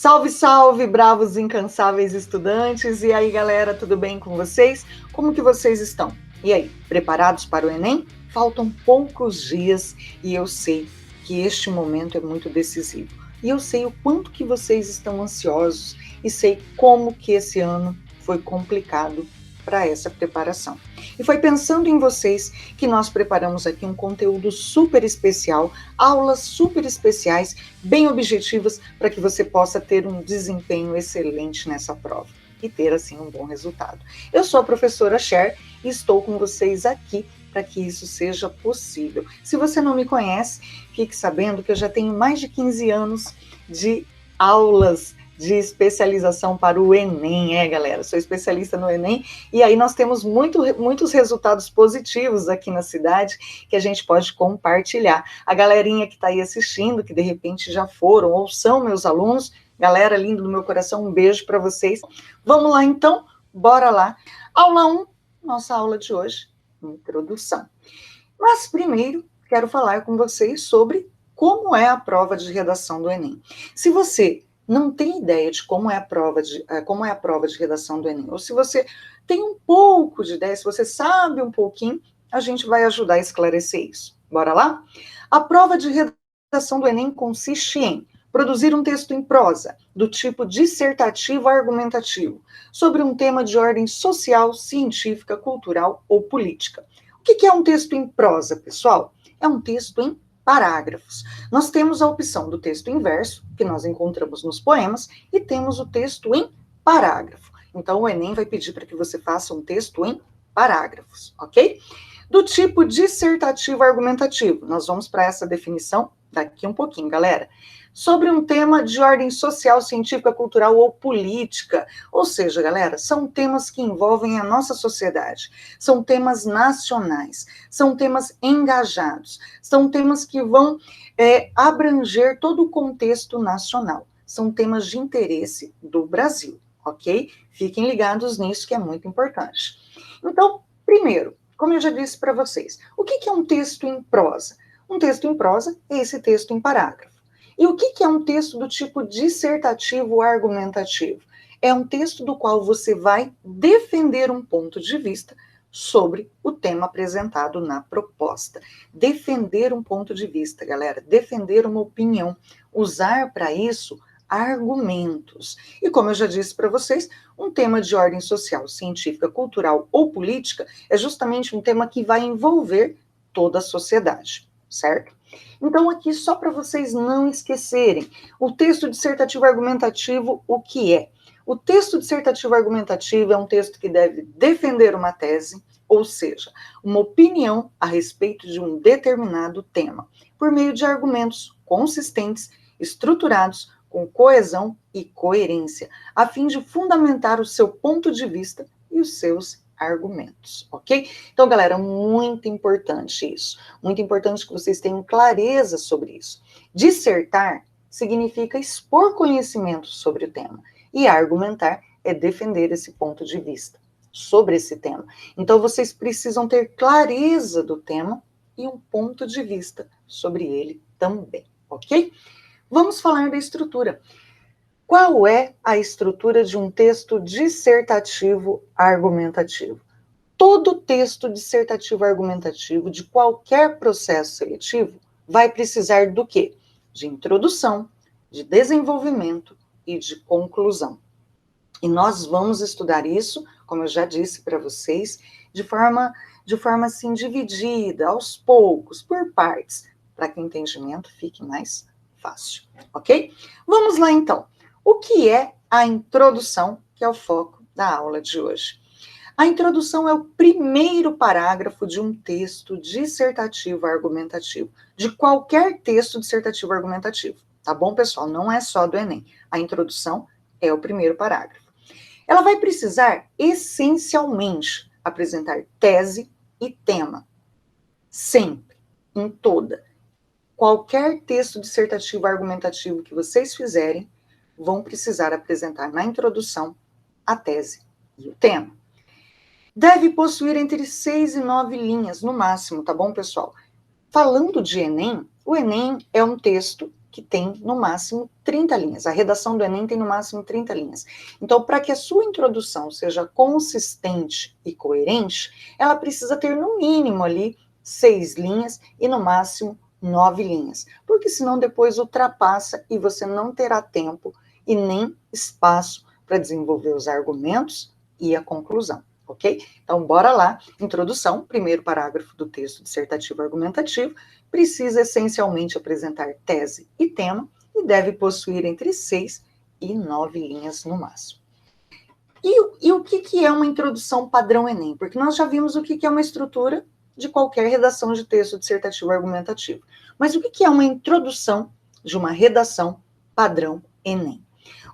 Salve, salve, bravos incansáveis estudantes! E aí, galera, tudo bem com vocês? Como que vocês estão? E aí, preparados para o Enem? Faltam poucos dias e eu sei que este momento é muito decisivo. E eu sei o quanto que vocês estão ansiosos e sei como que esse ano foi complicado para essa preparação. E foi pensando em vocês que nós preparamos aqui um conteúdo super especial, aulas super especiais, bem objetivas, para que você possa ter um desempenho excelente nessa prova e ter, assim, um bom resultado. Eu sou a professora Cher e estou com vocês aqui para que isso seja possível. Se você não me conhece, fique sabendo que eu já tenho mais de 15 anos de aulas de especialização para o Enem, galera? Sou especialista no Enem e aí nós temos muitos resultados positivos aqui na cidade que a gente pode compartilhar. A galerinha que está aí assistindo, que de repente já foram ou são meus alunos, galera linda do meu coração, um beijo para vocês. Vamos lá então, bora lá. Aula 1, nossa aula de hoje, introdução. Mas primeiro, quero falar com vocês sobre como é a prova de redação do Enem. Se você não tem ideia de como é a prova de redação do Enem, ou se você tem um pouco de ideia, se você sabe um pouquinho, a gente vai ajudar a esclarecer isso. Bora lá? A prova de redação do Enem consiste em produzir um texto em prosa, do tipo dissertativo argumentativo, sobre um tema de ordem social, científica, cultural ou política. O que é um texto em prosa, pessoal? É um texto em parágrafos. Nós temos a opção do texto em verso, que nós encontramos nos poemas, e temos o texto em parágrafo. Então, o Enem vai pedir para que você faça um texto em parágrafos, ok? Do tipo dissertativo argumentativo. Nós vamos para essa definição daqui um pouquinho, galera. Sobre um tema de ordem social, científica, cultural ou política. Ou seja, galera, são temas que envolvem a nossa sociedade, são temas nacionais, são temas engajados, são temas que vão abranger todo o contexto nacional, são temas de interesse do Brasil, ok? Fiquem ligados nisso que é muito importante. Então, primeiro, como eu já disse para vocês, o que é um texto em prosa? Um texto em prosa é esse texto em parágrafo. E o que é um texto do tipo dissertativo argumentativo? É um texto do qual você vai defender um ponto de vista sobre o tema apresentado na proposta. Defender um ponto de vista, galera, defender uma opinião, usar para isso argumentos. E como eu já disse para vocês, um tema de ordem social, científica, cultural ou política é justamente um tema que vai envolver toda a sociedade, certo? Então, aqui, só para vocês não esquecerem, o texto dissertativo argumentativo, o que é? O texto dissertativo argumentativo é um texto que deve defender uma tese, ou seja, uma opinião a respeito de um determinado tema, por meio de argumentos consistentes, estruturados, com coesão e coerência, a fim de fundamentar o seu ponto de vista e os seus argumentos, ok? Então, galera, muito importante isso. Muito importante que vocês tenham clareza sobre isso. Dissertar significa expor conhecimento sobre o tema. E argumentar é defender esse ponto de vista sobre esse tema. Então, vocês precisam ter clareza do tema e um ponto de vista sobre ele também, ok? Vamos falar da estrutura. Qual é a estrutura de um texto dissertativo argumentativo? Todo texto dissertativo argumentativo de qualquer processo seletivo vai precisar do quê? De introdução, de desenvolvimento e de conclusão. E nós vamos estudar isso, como eu já disse para vocês, de forma assim dividida, aos poucos, por partes, para que o entendimento fique mais fácil, ok? Vamos lá então. O que é a introdução, que é o foco da aula de hoje? A introdução é o primeiro parágrafo de um texto dissertativo argumentativo, de qualquer texto dissertativo argumentativo, tá bom, pessoal? Não é só do Enem. A introdução é o primeiro parágrafo. Ela vai precisar, essencialmente, apresentar tese e tema. Sempre, em toda. Qualquer texto dissertativo argumentativo que vocês fizerem, vão precisar apresentar na introdução a tese e o tema. Deve possuir entre 6 e 9 linhas, no máximo, tá bom, pessoal? Falando de Enem, o Enem é um texto que tem no máximo 30 linhas. A redação do Enem tem no máximo 30 linhas. Então, para que a sua introdução seja consistente e coerente, ela precisa ter no mínimo ali 6 linhas e no máximo 9 linhas, porque senão depois ultrapassa e você não terá tempo e nem espaço para desenvolver os argumentos e a conclusão, ok? Então, bora lá. Introdução, primeiro parágrafo do texto dissertativo argumentativo, precisa essencialmente apresentar tese e tema e deve possuir entre 6 e 9 linhas no máximo. E o que é uma introdução padrão Enem? Porque nós já vimos o que é uma estrutura de qualquer redação de texto dissertativo argumentativo. Mas o que é uma introdução de uma redação padrão Enem?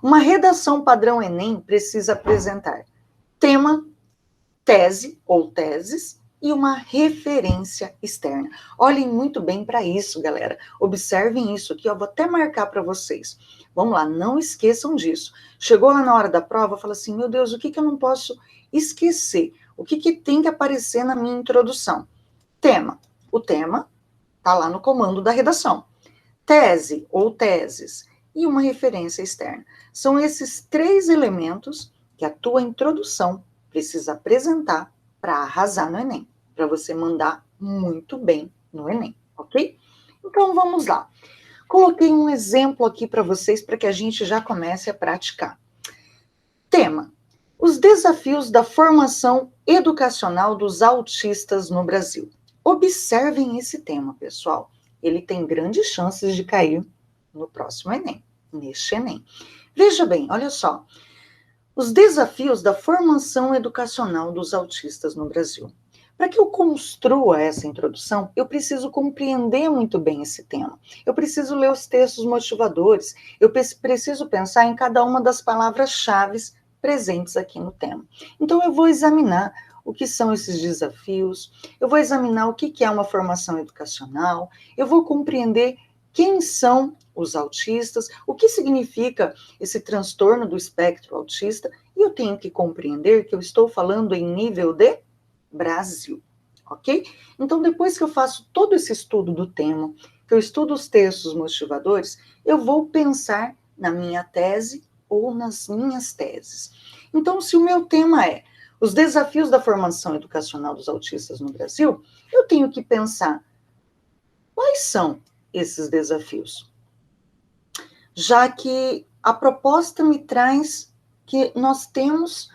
Uma redação padrão Enem precisa apresentar tema, tese ou teses e uma referência externa. Olhem muito bem para isso, galera. Observem isso aqui, eu vou até marcar para vocês. Vamos lá, não esqueçam disso. Chegou lá na hora da prova, fala assim, meu Deus, o que eu não posso esquecer? O que tem que aparecer na minha introdução? Tema. O tema está lá no comando da redação. Tese ou teses e uma referência externa. São esses 3 elementos que a tua introdução precisa apresentar para arrasar no Enem, para você mandar muito bem no Enem, ok? Então vamos lá. Coloquei um exemplo aqui para vocês para que a gente já comece a praticar. Tema: os desafios da formação educacional dos autistas no Brasil. Observem esse tema, pessoal. Ele tem grandes chances de cair no próximo Enem, neste Enem. Veja bem, olha só. Os desafios da formação educacional dos autistas no Brasil. Para que eu construa essa introdução, eu preciso compreender muito bem esse tema. Eu preciso ler os textos motivadores, eu preciso pensar em cada uma das palavras-chave presentes aqui no tema. Então, eu vou examinar o que são esses desafios, eu vou examinar o que é uma formação educacional, eu vou compreender quem são os autistas, o que significa esse transtorno do espectro autista, e eu tenho que compreender que eu estou falando em nível de Brasil, ok? Então, depois que eu faço todo esse estudo do tema, que eu estudo os textos motivadores, eu vou pensar na minha tese ou nas minhas teses. Então, se o meu tema é os desafios da formação educacional dos autistas no Brasil, eu tenho que pensar quais são esses desafios. Já que a proposta me traz que nós temos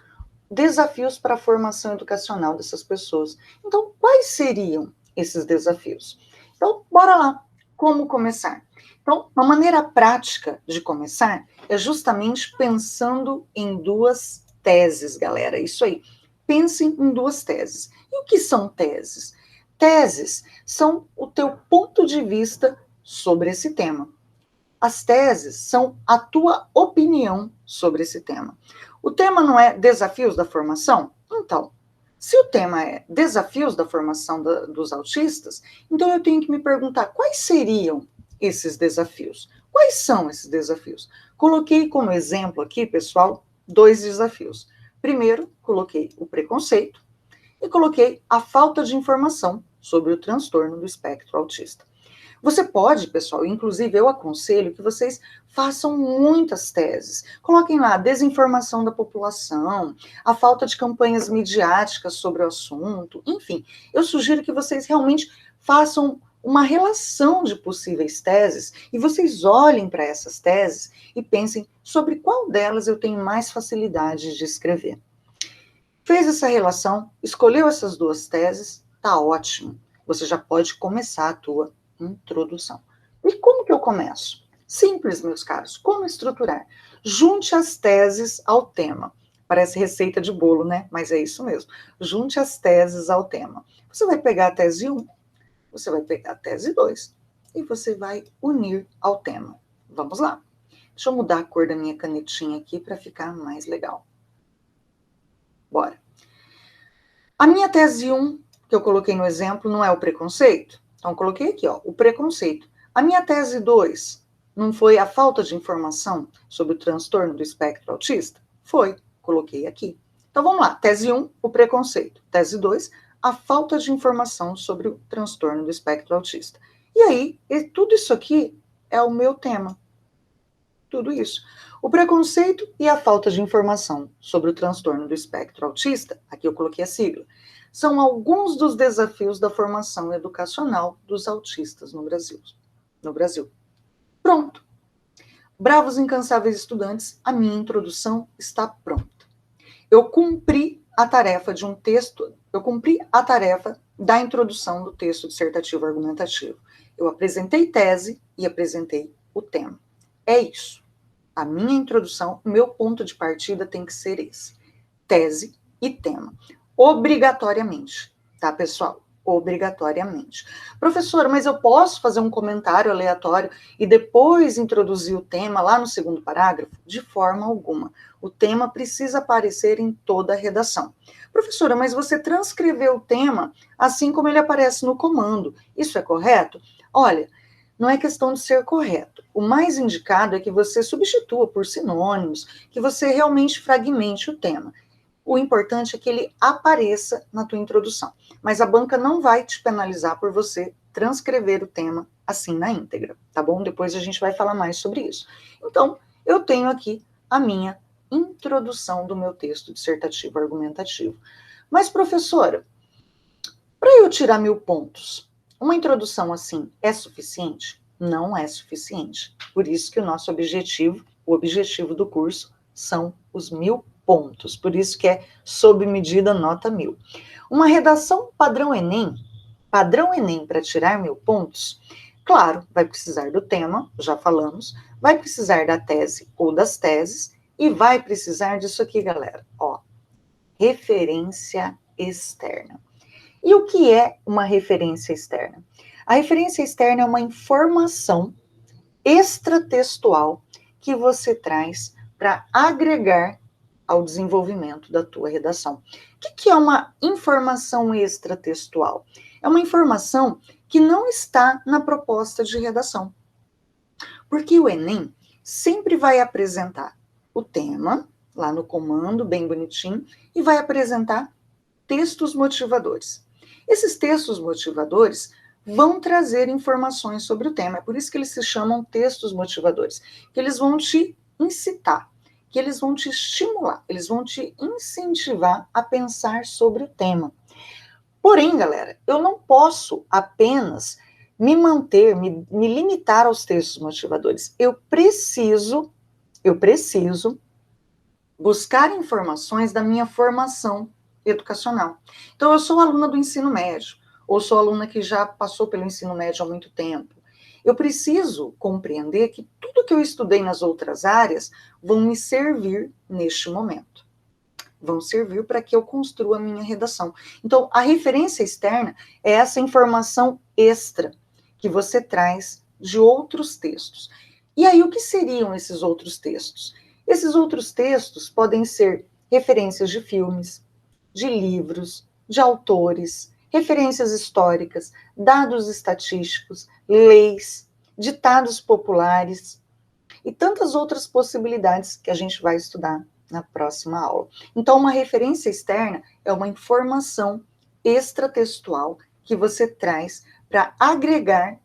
desafios para a formação educacional dessas pessoas. Então, quais seriam esses desafios? Então, bora lá. Como começar? Então, uma maneira prática de começar é justamente pensando em 2 teses, galera. Isso aí. Pensem em 2 teses. E o que são teses? Teses são o teu ponto de vista sobre esse tema. As teses são a tua opinião sobre esse tema. O tema não é desafios da formação? Então, se o tema é desafios da formação dos autistas, então eu tenho que me perguntar quais seriam esses desafios? Quais são esses desafios? Coloquei como exemplo aqui, pessoal, 2 desafios. Primeiro, coloquei o preconceito e coloquei a falta de informação sobre o transtorno do espectro autista. Você pode, pessoal, inclusive eu aconselho que vocês façam muitas teses. Coloquem lá a desinformação da população, a falta de campanhas midiáticas sobre o assunto, enfim. Eu sugiro que vocês realmente façam uma relação de possíveis teses e vocês olhem para essas teses e pensem sobre qual delas eu tenho mais facilidade de escrever. Fez essa relação, escolheu essas 2 teses, tá ótimo. Você já pode começar a tua introdução. E como que eu começo? Simples, meus caros. Como estruturar? Junte as teses ao tema. Parece receita de bolo, né? Mas é isso mesmo. Junte as teses ao tema. Você vai pegar a tese 1, você vai pegar a tese 2 e você vai unir ao tema. Vamos lá. Deixa eu mudar a cor da minha canetinha aqui para ficar mais legal. Bora. A minha tese 1, que eu coloquei no exemplo, não é o preconceito? Então, coloquei aqui, ó, o preconceito. A minha tese 2 não foi a falta de informação sobre o transtorno do espectro autista? Foi, coloquei aqui. Então, vamos lá. Tese 1, o preconceito. Tese 2, a falta de informação sobre o transtorno do espectro autista. E aí, tudo isso aqui é o meu tema. Tudo isso. O preconceito e a falta de informação sobre o transtorno do espectro autista, aqui eu coloquei a sigla, são alguns dos desafios da formação educacional dos autistas no Brasil. Pronto. Bravos, incansáveis estudantes, a minha introdução está pronta. Eu cumpri a tarefa de um texto, eu cumpri a tarefa da introdução do texto dissertativo argumentativo. Eu apresentei tese e apresentei o tema. É isso. A minha introdução, o meu ponto de partida tem que ser esse: tese e tema. Obrigatoriamente, tá, pessoal? Obrigatoriamente. Professora, mas eu posso fazer um comentário aleatório e depois introduzir o tema lá no segundo parágrafo? De forma alguma. O tema precisa aparecer em toda a redação. Professora, mas você transcreveu o tema assim como ele aparece no comando. Isso é correto? Olha, não é questão de ser correto. O mais indicado é que você substitua por sinônimos, que você realmente fragmente o tema. O importante é que ele apareça na tua introdução. Mas a banca não vai te penalizar por você transcrever o tema assim na íntegra, tá bom? Depois a gente vai falar mais sobre isso. Então, eu tenho aqui a minha introdução do meu texto dissertativo argumentativo. Mas, professora, para eu tirar 1000 pontos, uma introdução assim é suficiente? Não é suficiente. Por isso que o nosso objetivo, o objetivo do curso, são os 1000 pontos. Por isso que é sob medida nota 1000. Uma redação padrão Enem para tirar 1000 pontos, claro, vai precisar do tema, já falamos, vai precisar da tese ou das teses, e vai precisar disso aqui, galera, ó, referência externa. E o que é uma referência externa? A referência externa é uma informação extratextual que você traz para agregar ao desenvolvimento da tua redação. O que é uma informação extratextual? É uma informação que não está na proposta de redação. Porque o Enem sempre vai apresentar o tema, lá no comando, bem bonitinho, e vai apresentar textos motivadores. Esses textos motivadores vão trazer informações sobre o tema. É por isso que eles se chamam textos motivadores, que eles vão te incitar, que eles vão te estimular, eles vão te incentivar a pensar sobre o tema. Porém, galera, eu não posso apenas me manter, me limitar aos textos motivadores. Eu preciso buscar informações da minha formação educacional. Então, eu sou aluna do ensino médio, ou sou aluna que já passou pelo ensino médio há muito tempo. Eu preciso compreender que tudo que eu estudei nas outras áreas vão me servir neste momento. Vão servir para que eu construa a minha redação. Então, a referência externa é essa informação extra que você traz de outros textos. E aí, o que seriam esses outros textos? Esses outros textos podem ser referências de filmes, de livros, de autores, referências históricas, dados estatísticos, leis, ditados populares e tantas outras possibilidades que a gente vai estudar na próxima aula. Então, uma referência externa é uma informação extratextual que você traz para agregar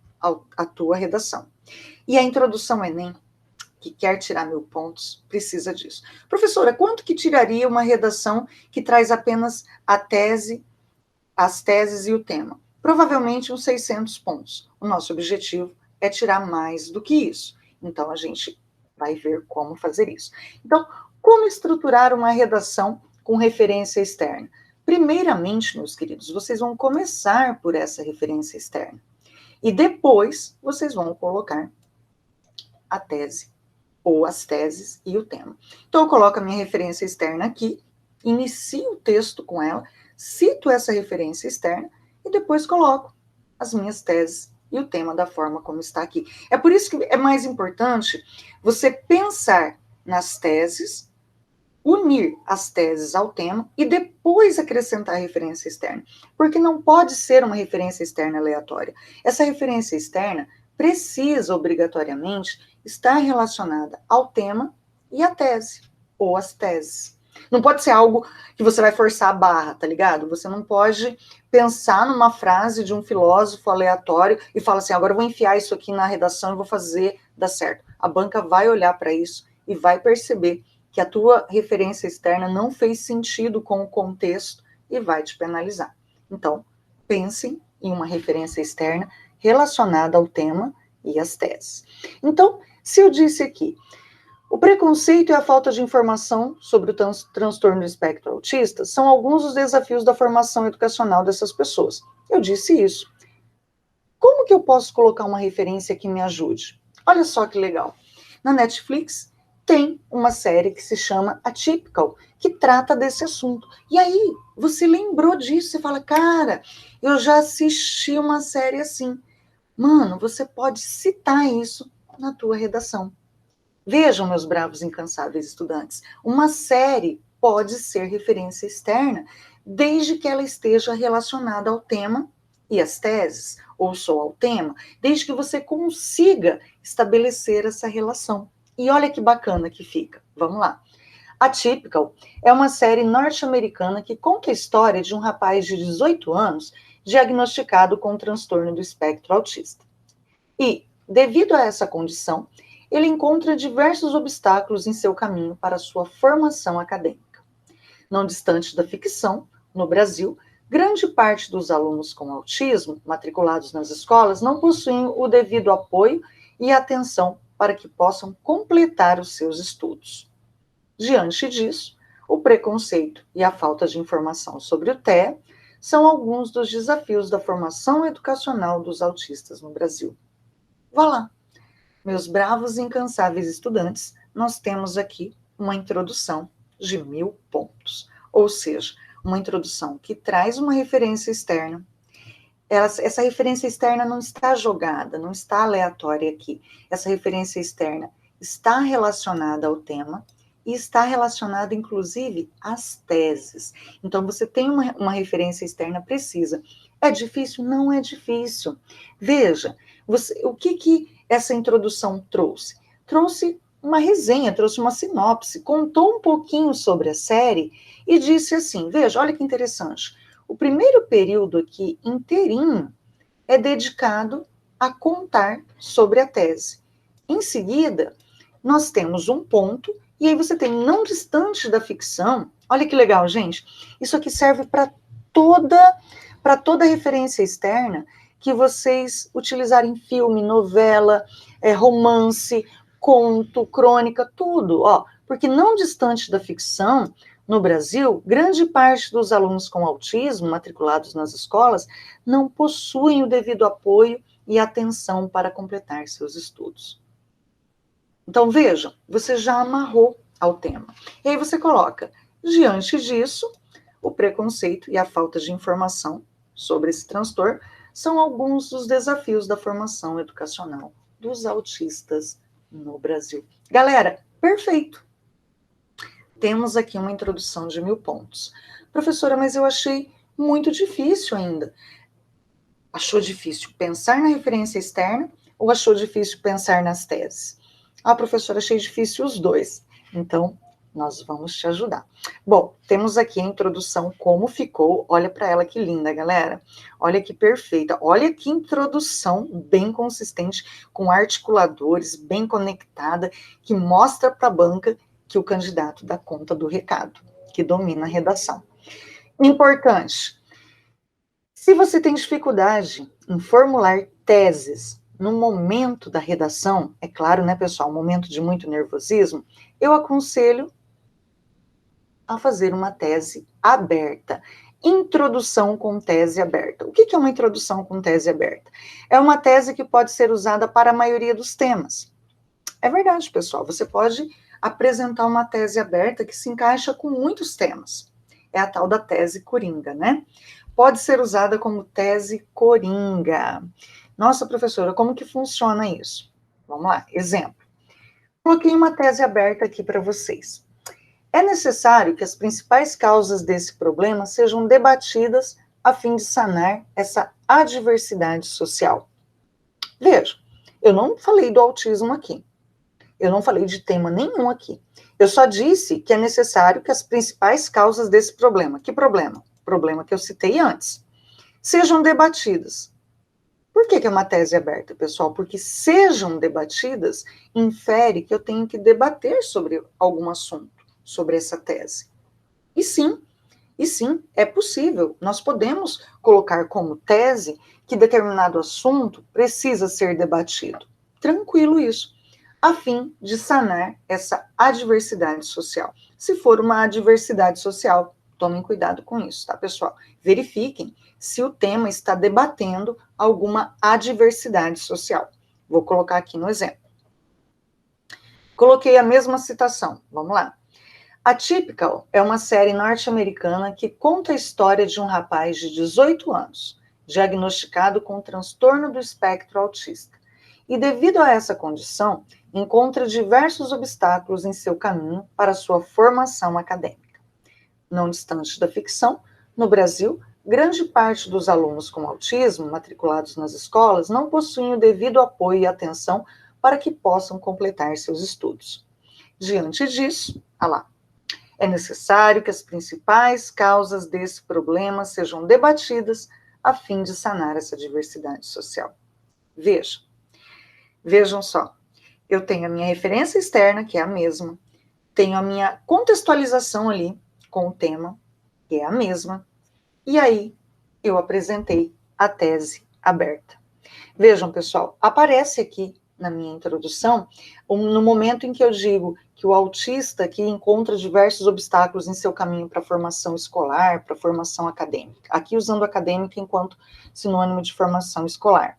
a tua redação. E a introdução Enem, que quer tirar 1000 pontos, precisa disso. Professora, quanto que tiraria uma redação que traz apenas a tese, as teses e o tema? Provavelmente uns 600 pontos. O nosso objetivo é tirar mais do que isso. Então, a gente vai ver como fazer isso. Então, como estruturar uma redação com referência externa? Primeiramente, meus queridos, vocês vão começar por essa referência externa. E depois, vocês vão colocar a tese ou as teses e o tema. Então, eu coloco a minha referência externa aqui, inicio o texto com ela, cito essa referência externa e depois coloco as minhas teses e o tema da forma como está aqui. É por isso que é mais importante você pensar nas teses, unir as teses ao tema e depois acrescentar a referência externa, porque não pode ser uma referência externa aleatória. Essa referência externa precisa obrigatoriamente estar relacionada ao tema e à tese, ou às teses. Não pode ser algo que você vai forçar a barra, tá ligado? Você não pode pensar numa frase de um filósofo aleatório e falar assim, agora eu vou enfiar isso aqui na redação e vou fazer dar certo. A banca vai olhar para isso e vai perceber que a tua referência externa não fez sentido com o contexto e vai te penalizar. Então, pensem em uma referência externa relacionada ao tema e às teses. Então, se eu disse aqui, o preconceito e a falta de informação sobre o transtorno do espectro autista são alguns dos desafios da formação educacional dessas pessoas. Eu disse isso. Como que eu posso colocar uma referência que me ajude? Olha só que legal. Na Netflix tem uma série que se chama Atypical, que trata desse assunto. E aí, você lembrou disso, você fala, cara, eu já assisti uma série assim. Mano, você pode citar isso na tua redação. Vejam, meus bravos incansáveis estudantes, uma série pode ser referência externa desde que ela esteja relacionada ao tema e às teses, ou só ao tema, desde que você consiga estabelecer essa relação. E olha que bacana que fica. Vamos lá. Atypical é uma série norte-americana que conta a história de um rapaz de 18 anos diagnosticado com transtorno do espectro autista. E, devido a essa condição, ele encontra diversos obstáculos em seu caminho para sua formação acadêmica. Não distante da ficção, no Brasil, grande parte dos alunos com autismo matriculados nas escolas não possuem o devido apoio e atenção para que possam completar os seus estudos. Diante disso, o preconceito e a falta de informação sobre o TEA são alguns dos desafios da formação educacional dos autistas no Brasil. Vá lá. Meus bravos e incansáveis estudantes, nós temos aqui uma introdução de 1000 pontos. Ou seja, uma introdução que traz uma referência externa. Essa referência externa não está jogada, não está aleatória aqui. Essa referência externa está relacionada ao tema e está relacionada, inclusive, às teses. Então, você tem uma referência externa precisa. É difícil? Não é difícil. Veja, o que essa introdução trouxe? Trouxe uma resenha, trouxe uma sinopse, contou um pouquinho sobre a série e disse assim, veja, olha que interessante, o primeiro período aqui inteirinho é dedicado a contar sobre a tese. Em seguida, nós temos um ponto, e aí você tem não distante da ficção, olha que legal, gente, isso aqui serve para toda referência externa que vocês utilizarem filme, novela, romance, conto, crônica, tudo, ó, porque não distante da ficção, no Brasil, grande parte dos alunos com autismo matriculados nas escolas não possuem o devido apoio e atenção para completar seus estudos. Então, vejam, você já amarrou ao tema. E aí você coloca, diante disso, o preconceito e a falta de informação sobre esse transtorno são alguns dos desafios da formação educacional dos autistas no Brasil. Galera, perfeito! Temos aqui uma introdução de 1000 pontos. Professora, mas eu achei muito difícil ainda. Achou difícil pensar na referência externa ou achou difícil pensar nas teses? Ah, professora, achei difícil os dois. Então, nós vamos te ajudar. Bom, temos aqui a introdução, como ficou. Olha para ela que linda, galera. Olha que perfeita. Olha que introdução bem consistente, com articuladores, bem conectada, que mostra para a banca que o candidato dá conta do recado, que domina a redação. Importante. Se você tem dificuldade em formular teses no momento da redação, é claro, né, pessoal, um momento de muito nervosismo, eu aconselho a fazer uma tese aberta. Introdução com tese aberta. O que é uma introdução com tese aberta? É uma tese que pode ser usada para a maioria dos temas. É verdade, pessoal, você pode apresentar uma tese aberta que se encaixa com muitos temas. É a tal da tese coringa, né? Pode ser usada como tese coringa. Nossa, professora, como que funciona isso? Vamos lá, exemplo. Coloquei uma tese aberta aqui para vocês. É necessário que as principais causas desse problema sejam debatidas a fim de sanar essa adversidade social. Veja, eu não falei do autismo aqui. Eu não falei de tema nenhum aqui. Eu só disse que é necessário que as principais causas desse problema, que problema? Problema que eu citei antes, sejam debatidas. Por que é uma tese aberta, pessoal? Porque sejam debatidas infere que eu tenho que debater sobre algum assunto, sobre essa tese. E sim, é possível. Nós podemos colocar como tese que determinado assunto precisa ser debatido. Tranquilo isso, a fim de sanar essa adversidade social. Se for uma adversidade social, tomem cuidado com isso, tá, pessoal? Verifiquem se o tema está debatendo alguma adversidade social. Vou colocar aqui no exemplo. Coloquei a mesma citação, vamos lá. Atypical é uma série norte-americana que conta a história de um rapaz de 18 anos, diagnosticado com transtorno do espectro autista. E devido a essa condição, encontra diversos obstáculos em seu caminho para sua formação acadêmica. Não distante da ficção, no Brasil, grande parte dos alunos com autismo matriculados nas escolas não possuem o devido apoio e atenção para que possam completar seus estudos. Diante disso, é necessário que as principais causas desse problema sejam debatidas a fim de sanar essa diversidade social. Vejam só, eu tenho a minha referência externa, que é a mesma, tenho a minha contextualização ali com o tema, que é a mesma, e aí eu apresentei a tese aberta. Vejam, pessoal, aparece aqui na minha introdução, no momento em que eu digo que o autista aqui encontra diversos obstáculos em seu caminho para a formação escolar, para a formação acadêmica. Aqui usando acadêmica enquanto sinônimo de formação escolar.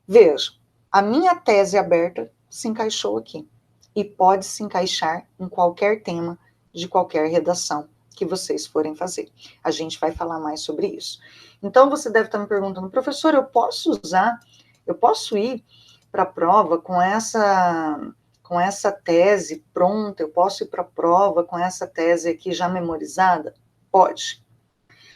Veja, a minha tese aberta se encaixou aqui e pode se encaixar em qualquer tema de qualquer redação que vocês forem fazer. A gente vai falar mais sobre isso. Então, você deve estar me perguntando, professor, eu posso ir para a prova com essa tese pronta, eu posso ir para a prova com essa tese aqui já memorizada? Pode.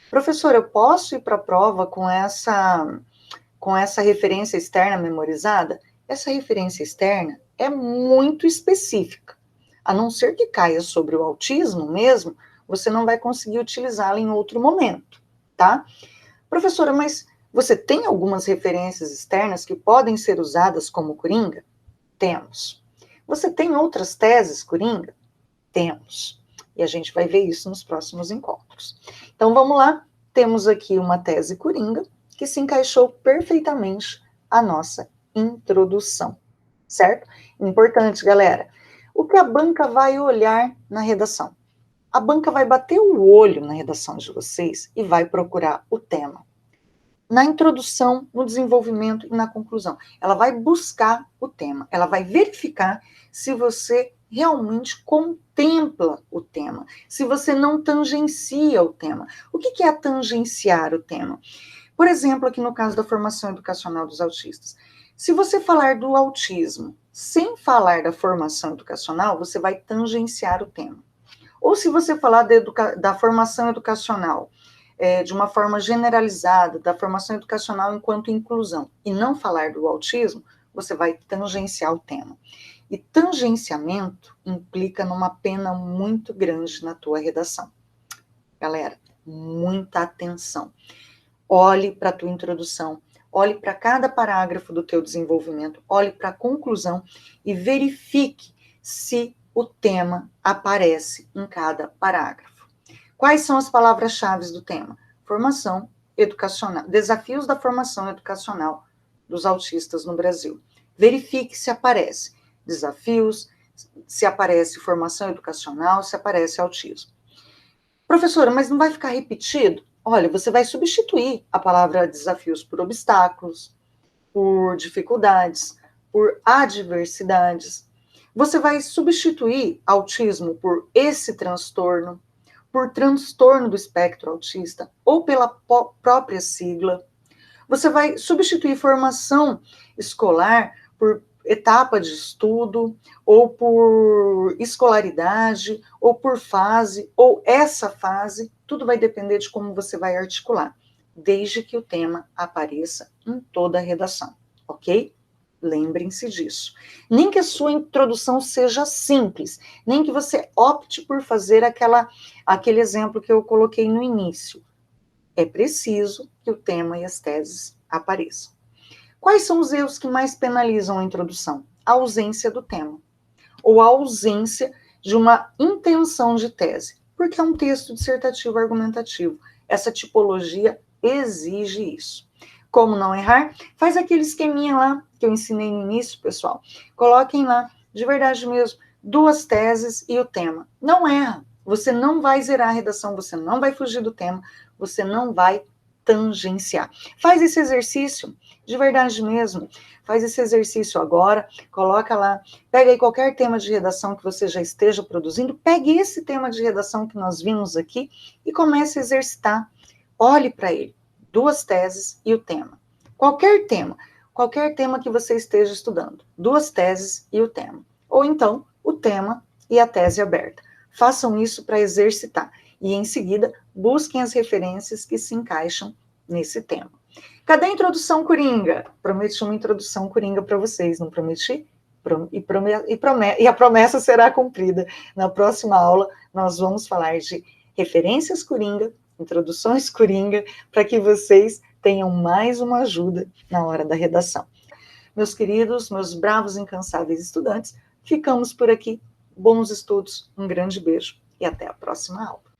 Professor, eu posso ir para a prova com essa referência externa memorizada? Essa referência externa é muito específica. A não ser que caia sobre o autismo mesmo, você não vai conseguir utilizá-la em outro momento, tá? Professora, mas você tem algumas referências externas que podem ser usadas como coringa? Temos. Você tem outras teses coringa? Temos. E a gente vai ver isso nos próximos encontros. Então, vamos lá. Temos aqui uma tese coringa que se encaixou perfeitamente à nossa introdução, certo? Importante, galera. O que a banca vai olhar na redação? A banca vai bater o olho na redação de vocês e vai procurar o tema. Na introdução, no desenvolvimento e na conclusão. Ela vai buscar o tema, ela vai verificar se você realmente contempla o tema, se você não tangencia o tema. O que é tangenciar o tema? Por exemplo, aqui no caso da formação educacional dos autistas. Se você falar do autismo sem falar da formação educacional, você vai tangenciar o tema. Ou se você falar da formação educacional de uma forma generalizada, da formação educacional enquanto inclusão, e não falar do autismo, você vai tangenciar o tema. E tangenciamento implica numa pena muito grande na tua redação. Galera, muita atenção. Olhe para a tua introdução, olhe para cada parágrafo do teu desenvolvimento, olhe para a conclusão e verifique se o tema aparece em cada parágrafo. Quais são as palavras-chave do tema? Formação educacional, desafios da formação educacional dos autistas no Brasil. Verifique se aparece desafios, se aparece formação educacional, se aparece autismo. Professora, mas não vai ficar repetido? Olha, você vai substituir a palavra desafios por obstáculos, por dificuldades, por adversidades. Você vai substituir autismo por esse transtorno, por transtorno do espectro autista, ou pela própria sigla. Você vai substituir formação escolar por etapa de estudo, ou por escolaridade, ou por fase, ou essa fase, tudo vai depender de como você vai articular, desde que o tema apareça em toda a redação, ok? Lembrem-se disso. Nem que a sua introdução seja simples, nem que você opte por fazer aquele exemplo que eu coloquei no início. É preciso que o tema e as teses apareçam. Quais são os erros que mais penalizam a introdução? A ausência do tema, ou a ausência de uma intenção de tese, porque é um texto dissertativo argumentativo. Essa tipologia exige isso. Como não errar? Faz aquele esqueminha lá que eu ensinei no início, pessoal. Coloquem lá, de verdade mesmo, 2 teses e o tema. Não erra. Você não vai zerar a redação, você não vai fugir do tema, você não vai tangenciar. Faz esse exercício, de verdade mesmo. Faz esse exercício agora, coloca lá, pega aí qualquer tema de redação que você já esteja produzindo, pegue esse tema de redação que nós vimos aqui e comece a exercitar. Olhe para ele. 2 teses e o tema. Qualquer tema que você esteja estudando, 2 teses e o tema. Ou então, o tema e a tese aberta. Façam isso para exercitar. E em seguida, busquem as referências que se encaixam nesse tema. Cadê a introdução coringa? Prometi uma introdução coringa para vocês, não prometi? E a promessa será cumprida. Na próxima aula, nós vamos falar de referências coringa, introduções coringa, para que vocês tenham mais uma ajuda na hora da redação. Meus queridos, meus bravos, incansáveis estudantes, ficamos por aqui. Bons estudos, um grande beijo e até a próxima aula.